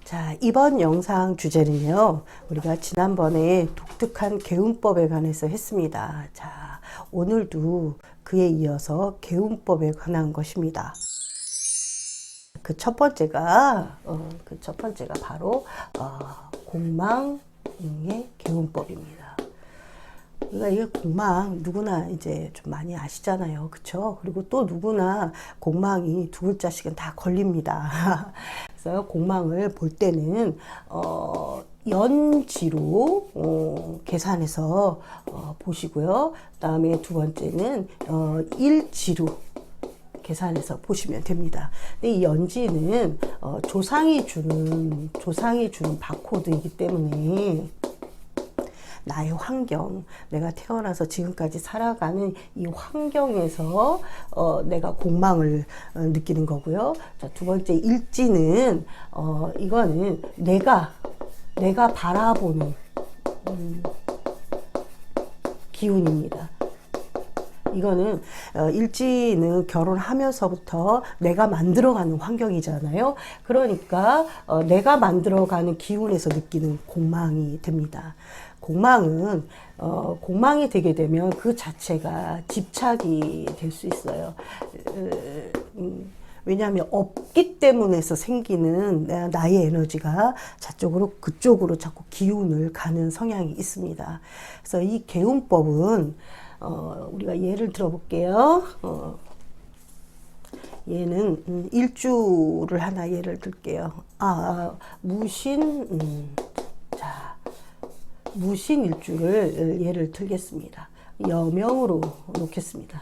자, 이번 영상 주제는요, 우리가 지난번에 독특한 개운법에 관해서 했습니다. 자, 오늘도 그에 이어서 개운법에 관한 것입니다. 그 첫 번째가 바로 공망의 개운법입니다. 그러니까 이게 공망 누구나 이제 좀 많이 아시잖아요, 그렇죠? 그리고 또 누구나 공망이 두 글자씩은 다 걸립니다. 그래서 공망을 볼 때는 연지로 계산해서 보시고요. 그다음에 두 번째는 일지로 계산해서 보시면 됩니다. 근데 이 연지는 조상이 주는 바코드이기 때문에 나의 환경, 내가 태어나서 지금까지 살아가는 이 환경에서 내가 공망을 느끼는 거고요. 자, 두 번째 일지는 이거는 내가 바라보는 기운입니다. 이거는 일지는 결혼하면서부터 내가 만들어가는 환경이잖아요. 그러니까 내가 만들어가는 기운에서 느끼는 공망이 됩니다. 공망이 되게 되면 그 자체가 집착이 될 수 있어요. 왜냐하면 없기 때문에서 생기는 나의 에너지가 그쪽으로 자꾸 기운을 가는 성향이 있습니다. 그래서 이 개운법은 우리가 예를 들어볼게요. 얘는 일주를 하나 예를 들게요. 무신 일주를 예를 들겠습니다. 여명으로 놓겠습니다.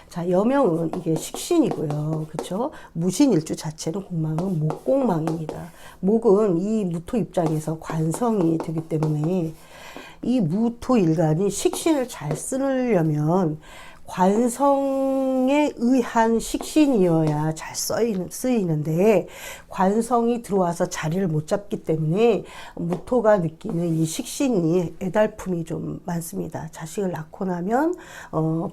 자, 여명은 이게 식신이고요. 그렇죠? 무신일주 자체는 공망은 목공망입니다. 목은 이 무토 입장에서 관성이 되기 때문에 이 무토일간이 식신을 잘 쓰려면 관성에 의한 식신이어야 잘 쓰이는데 관성이 들어와서 자리를 못 잡기 때문에 무토가 느끼는 이 식신이 애달픔이 좀 많습니다. 자식을 낳고 나면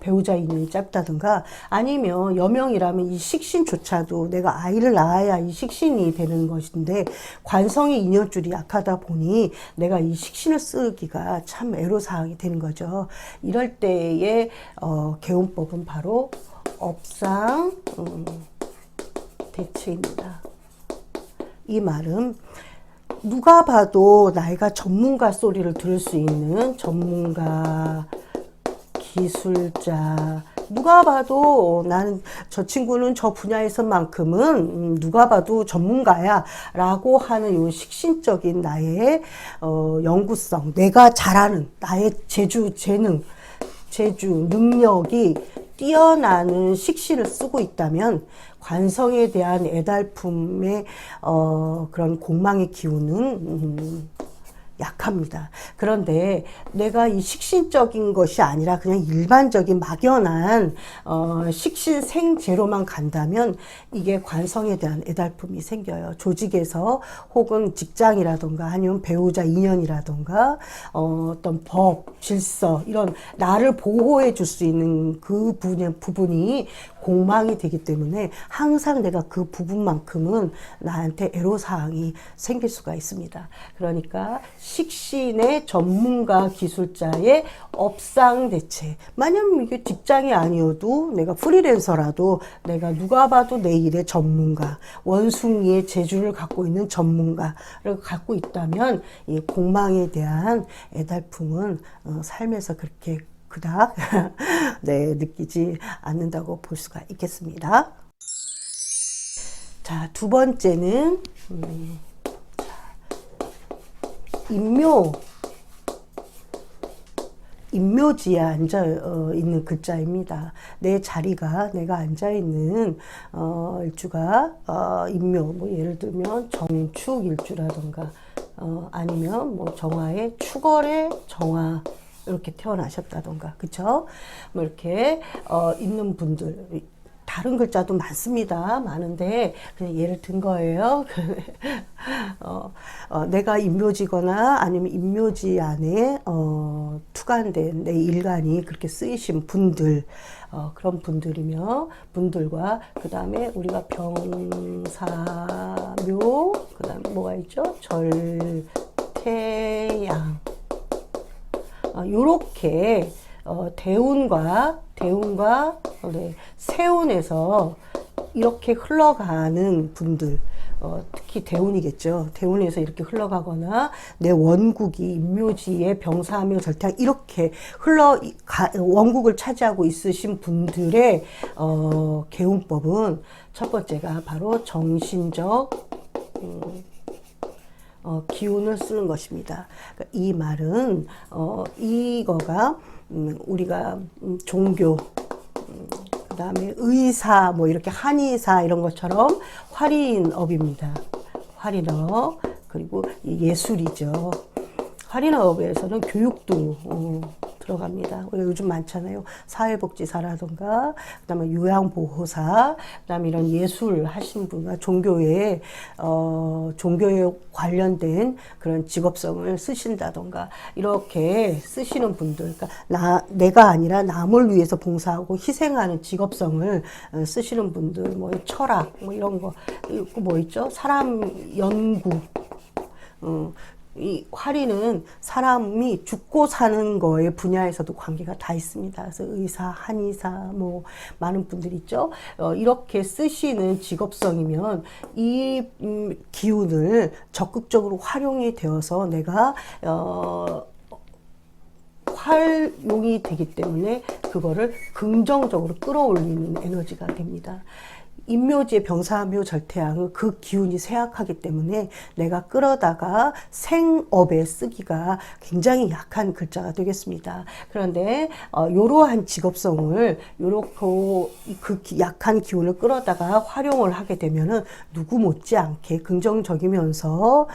배우자 인연이 짧다든가 아니면 여명이라면 이 식신조차도 내가 아이를 낳아야 이 식신이 되는 것인데 관성의 인연줄이 약하다 보니 내가 이 식신을 쓰기가 참 애로사항이 되는 거죠. 이럴 때에 개운법은 바로 업상 대체입니다. 이 말은 누가 봐도 나이가 전문가 소리를 들을 수 있는 전문가, 기술자, 누가 봐도 나는 저 친구는 저 분야에서만큼은 누가 봐도 전문가야 라고 하는 요 식신적인 나의 연구성, 내가 잘하는 나의 재능, 능력이 뛰어나는 식신을 쓰고 있다면 관성에 대한 애달픔의 그런 공망의 기운은 약합니다. 그런데 내가 이 식신적인 것이 아니라 그냥 일반적인 막연한 식신 생재로만 간다면 이게 관성에 대한 애달픔이 생겨요. 조직에서 혹은 직장이라던가 아니면 배우자 인연이라던가 어떤 법, 질서 이런 나를 보호해 줄 수 있는 그 부분이 공망이 되기 때문에 항상 내가 그 부분만큼은 나한테 애로사항이 생길 수가 있습니다. 그러니까 식신의 전문가 기술자의 업상대체. 만약 이게 직장이 아니어도 내가 프리랜서라도 내가 누가 봐도 내 일의 전문가, 원숭이의 재주를 갖고 있는 전문가를 갖고 있다면 이 공망에 대한 애달픔은 삶에서 그렇게 그닥 느끼지 않는다고 볼 수가 있겠습니다. 자, 두 번째는 인묘지에 앉아 있는 글자입니다. 내 자리가 내가 앉아 있는 일주가 인묘, 예를 들면 정축 일주라던가 아니면 정화의 축월의 정화 이렇게 태어나셨다던가, 그쵸? 이렇게 있는 분들 다른 글자도 많은데 그냥 예를 든 거예요. 내가 인묘지거나 아니면 인묘지 안에 투간된 내 일간이 그렇게 쓰이신 분들, 그런 분들과 그 다음에 우리가 병사묘, 그 다음에 또 뭐가 있죠? 절태양. 요렇게 대운과 네, 세운에서 이렇게 흘러가는 분들, 특히 대운이겠죠. 대운에서 이렇게 흘러가거나 내 원국이 임묘지에 병사하며 절대양 이렇게 원국을 차지하고 있으신 분들의 개운법은 첫 번째가 바로 정신적 기운을 쓰는 것입니다. 그러니까 이 말은 이거가 우리가 종교, 그다음에 의사, 뭐 이렇게 한의사 이런 것처럼 활인업입니다. 활인업, 그리고 예술이죠. 활인업에서는 교육도 들어갑니다. 우리가 요즘 많잖아요. 사회복지사라든가, 그다음에 요양보호사, 그다음에 이런 예술 하신 분과 종교에 관련된 그런 직업성을 쓰신다던가 이렇게 쓰시는 분들, 그러니까 내가 아니라 남을 위해서 봉사하고 희생하는 직업성을 쓰시는 분들, 뭐 철학, 뭐 이런 거, 뭐 있죠? 사람 연구. 이 활인은 사람이 죽고 사는 거에 분야에서도 관계가 다 있습니다. 그래서 의사, 한의사, 뭐 많은 분들이 있죠. 이렇게 쓰시는 직업성이면 이 기운을 적극적으로 활용이 되어서 내가 활용이 되기 때문에 그거를 긍정적으로 끌어올리는 에너지가 됩니다. 임묘지의 병사묘 절태양은 그 기운이 쇠약하기 때문에 내가 끌어다가 생업에 쓰기가 굉장히 약한 글자가 되겠습니다. 그런데 이러한 직업성을 요렇게 그 약한 기운을 끌어다가 활용을 하게 되면은 누구 못지않게 긍정적이면서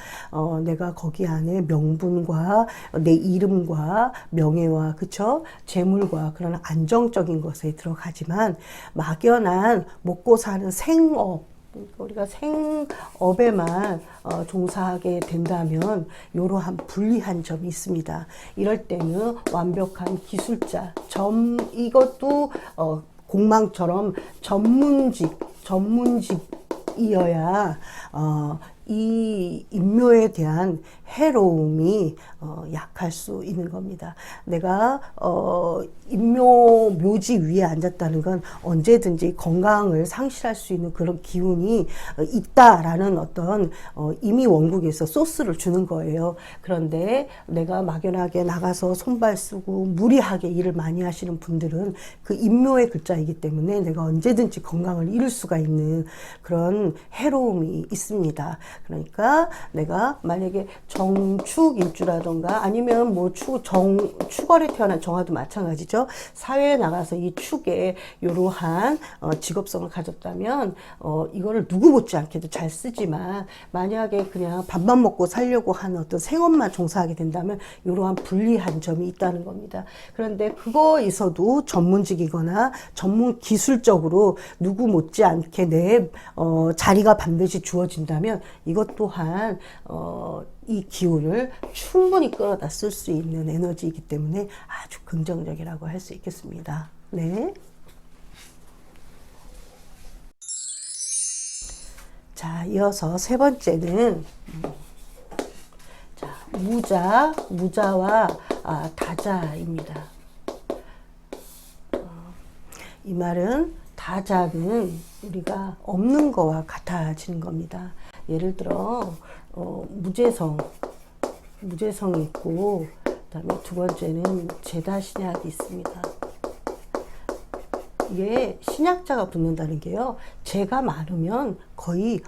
내가 거기 안에 명분과 내 이름과 명예와 그쵸 재물과 그런 안정적인 것에 들어가지만 막연한 먹고 사는 생업, 우리가 생업에만 종사하게 된다면 이러한 불리한 점이 있습니다. 이럴 때는 완벽한 기술자, 이것도 공망처럼 전문직이어야 이 인묘에 대한 해로움이 약할 수 있는 겁니다. 내가 묘지 위에 앉았다는 건 언제든지 건강을 상실할 수 있는 그런 기운이 있다라는 어떤 이미 원국에서 소스를 주는 거예요. 그런데 내가 막연하게 나가서 손발 쓰고 무리하게 일을 많이 하시는 분들은 그 인묘의 글자이기 때문에 내가 언제든지 건강을 잃을 수가 있는 그런 해로움이 있습니다. 그러니까 내가 만약에 정축일주라던가 아니면 뭐 축월에 태어난 정화도 마찬가지죠. 사회에 나가서 이 축에 이러한 직업성을 가졌다면 이거를 누구 못지않게도 잘 쓰지만 만약에 그냥 밥만 먹고 살려고 하는 어떤 생업만 종사하게 된다면 이러한 불리한 점이 있다는 겁니다. 그런데 그거에서도 전문직이거나 전문 기술적으로 누구 못지않게 내 자리가 반드시 주어진다면 이것 또한 이 기운을 충분히 끌어다 쓸 수 있는 에너지이기 때문에 아주 긍정적이라고 할 수 있겠습니다. 네. 자, 이어서 세 번째는 무자와 다자입니다. 이 말은 다자는 우리가 없는 거와 같아지는 겁니다. 예를 들어 무제성이 있고 그다음에 두 번째는 제다신약이 있습니다. 이게 신약자가 붙는다는 게요. 제가 많으면 거의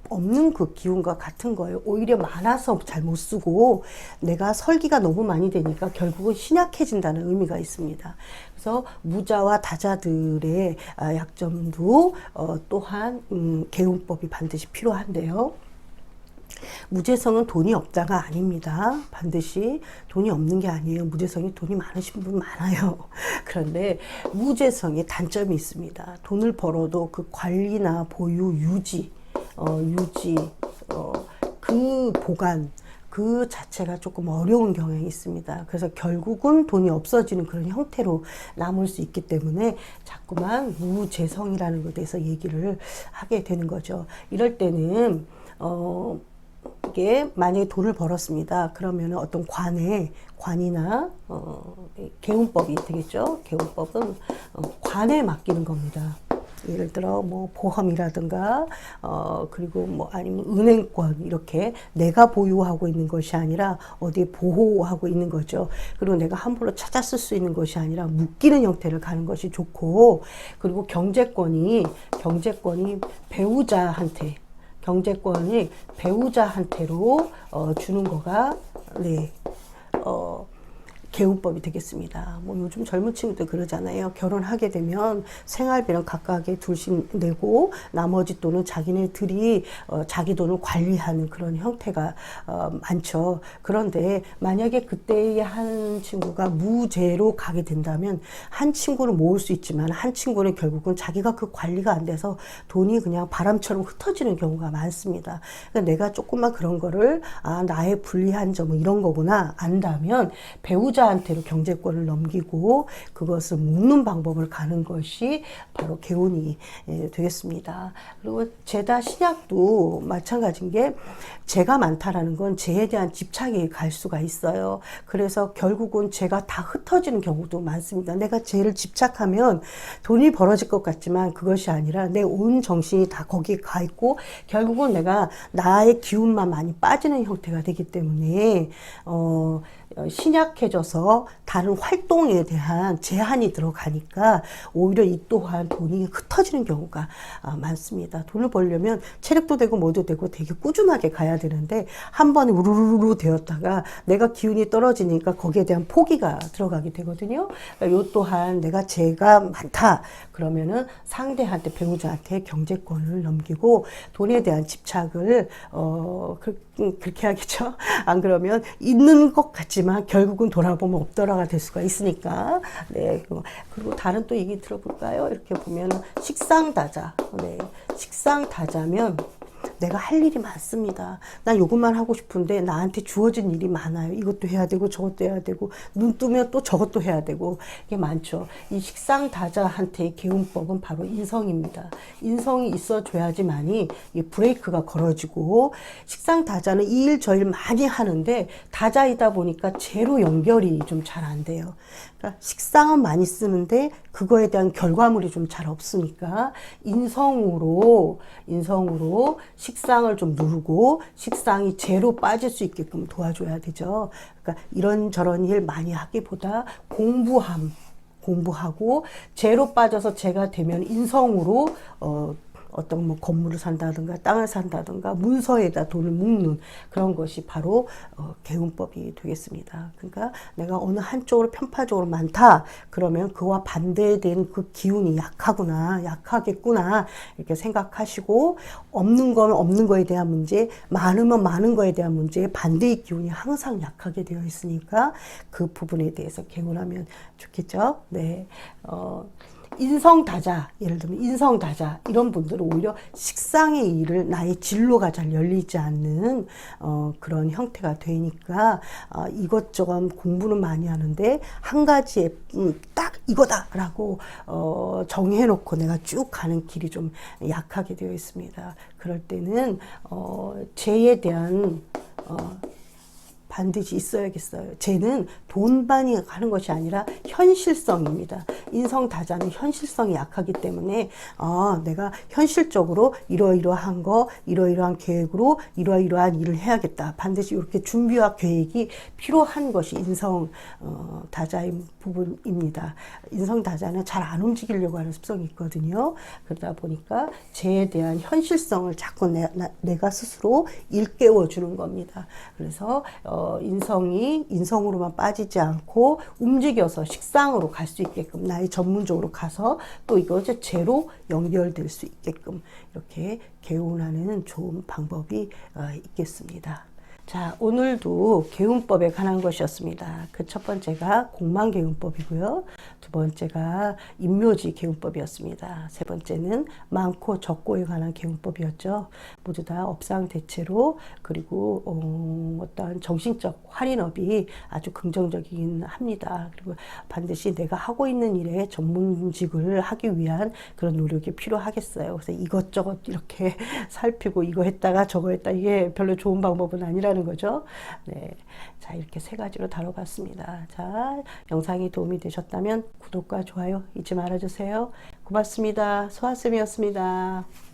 없는 그 기운과 같은 거예요. 오히려 많아서 잘 못 쓰고 내가 설기가 너무 많이 되니까 결국은 신약해진다는 의미가 있습니다. 그래서 무자와 다자들의 약점도 또한 개운법이 반드시 필요한데요. 무재성은 돈이 없다가 아닙니다. 반드시 돈이 없는 게 아니에요. 무재성이 돈이 많으신 분 많아요. 그런데 무재성의 단점이 있습니다. 돈을 벌어도 그 관리나 보유, 유지, 그 보관, 그 자체가 조금 어려운 경향이 있습니다. 그래서 결국은 돈이 없어지는 그런 형태로 남을 수 있기 때문에 자꾸만 무재성이라는 것에 대해서 얘기를 하게 되는 거죠. 이럴 때는 신약하게 만약에 돈을 벌었습니다. 그러면 어떤 관이나 개운법이 되겠죠. 개운법은 관에 맡기는 겁니다. 예를 들어 뭐 보험이라든가 그리고 뭐 아니면 은행권 이렇게 내가 보유하고 있는 것이 아니라 어디에 보호하고 있는 거죠. 그리고 내가 함부로 찾아 쓸 수 있는 것이 아니라 묶이는 형태를 가는 것이 좋고, 그리고 경제권이 배우자한테로 주는 거가 개운법이 되겠습니다. 뭐 요즘 젊은 친구들 그러잖아요. 결혼하게 되면 생활비랑 각각의 둘씩 내고 나머지 돈은 자기네들이 자기 돈을 관리하는 그런 형태가 많죠. 그런데 만약에 그때의 한 친구가 무죄로 가게 된다면 한 친구는 모을 수 있지만 한 친구는 결국은 자기가 그 관리가 안 돼서 돈이 그냥 바람처럼 흩어지는 경우가 많습니다. 그러니까 내가 조금만 그런 거를 나의 불리한 점은 이런 거구나 안다면 배우자한테로 경제권을 넘기고 그것을 묶는 방법을 가는 것이 바로 개운이 되겠습니다. 그리고 죄다 신약도 마찬가지인 게 죄가 많다라는 건 죄에 대한 집착이 갈 수가 있어요. 그래서 결국은 죄가 다 흩어지는 경우도 많습니다. 내가 죄를 집착하면 돈이 벌어질 것 같지만 그것이 아니라 내 온 정신이 다 거기에 가 있고 결국은 내가 나의 기운만 많이 빠지는 형태가 되기 때문에 신약해져서 다른 활동에 대한 제한이 들어가니까 오히려 이 또한 돈이 흩어지는 경우가 많습니다. 돈을 벌려면 체력도 되고 뭐도 되고 되게 꾸준하게 가야 되는데 한 번에 우르르르 되었다가 내가 기운이 떨어지니까 거기에 대한 포기가 들어가게 되거든요. 그러니까 이 또한 내가 죄가 많다 그러면은 상대한테 배우자한테 경제권을 넘기고 돈에 대한 집착을 그렇게 하겠죠. 안 그러면 있는 것 같지만 결국은 돌아보면 없더라가 될 수가 있으니까. 네. 그리고 다른 또 얘기 들어볼까요? 이렇게 보면 식상다자. 네. 식상다자면 내가 할 일이 많습니다. 난 이것만 하고 싶은데 나한테 주어진 일이 많아요. 이것도 해야 되고 저것도 해야 되고 눈 뜨면 또 저것도 해야 되고 이게 많죠. 이 식상다자한테의 개운법은 바로 인성입니다. 인성이 있어줘야지만이 이 브레이크가 걸어지고, 식상다자는 이 일 저 일 많이 하는데 다자이다 보니까 재로 연결이 좀 잘 안 돼요. 그러니까 식상은 많이 쓰는데 그거에 대한 결과물이 좀 잘 없으니까 인성으로 식상을 좀 누르고 식상이 재로 빠질 수 있게끔 도와줘야 되죠. 그러니까 이런저런 일 많이 하기보다 공부하고 재로 빠져서 재가 되면 인성으로 어떤 뭐 건물을 산다든가 땅을 산다든가 문서에다 돈을 묶는 그런 것이 바로 개운법이 되겠습니다. 그러니까 내가 어느 한쪽으로 편파적으로 많다 그러면 그와 반대된 그 기운이 약하겠구나 이렇게 생각하시고, 없는 건 없는 거에 대한 문제, 많으면 많은 거에 대한 문제, 반대의 기운이 항상 약하게 되어 있으니까 그 부분에 대해서 개운하면 좋겠죠. 네. 인성다자, 예를 들면 인성다자 이런 분들은 오히려 식상의 일을 나의 진로가 잘 열리지 않는 그런 형태가 되니까 이것저것 공부는 많이 하는데 한 가지에 딱 이거다라고 정해놓고 내가 쭉 가는 길이 좀 약하게 되어 있습니다. 그럴 때는 죄에 대한 반드시 있어야겠어요. 쟤는 돈반이 가는 것이 아니라 현실성입니다. 인성다자는 현실성이 약하기 때문에 내가 현실적으로 이러이러한 거, 이러이러한 계획으로 이러이러한 일을 해야겠다. 반드시 이렇게 준비와 계획이 필요한 것이 인성다자의 부분입니다. 인성다자는 잘 안 움직이려고 하는 습성이 있거든요. 그러다 보니까 쟤에 대한 현실성을 자꾸 내가 스스로 일깨워주는 겁니다. 그래서 인성으로만 빠지지 않고 움직여서 식상으로 갈 수 있게끔 나의 전문적으로 가서 또 이것이 죄로 연결될 수 있게끔 이렇게 개운하는 좋은 방법이 있겠습니다. 자, 오늘도 개운법에 관한 것이었습니다. 그 첫 번째가 공망개운법이고요. 두 번째가 임묘지 개운법이었습니다. 세 번째는 많고 적고에 관한 개운법이었죠. 모두 다 업상대체로 그리고 어떤 정신적 활인업이 아주 긍정적이긴 합니다. 그리고 반드시 내가 하고 있는 일에 전문직을 하기 위한 그런 노력이 필요하겠어요. 그래서 이것저것 이렇게 살피고 이거 했다가 저거 했다 이게 별로 좋은 방법은 아니라는 거죠. 네. 자, 이렇게 세 가지로 다뤄봤습니다. 자, 영상이 도움이 되셨다면 구독과 좋아요 잊지 말아주세요. 고맙습니다. 소아쌤이었습니다.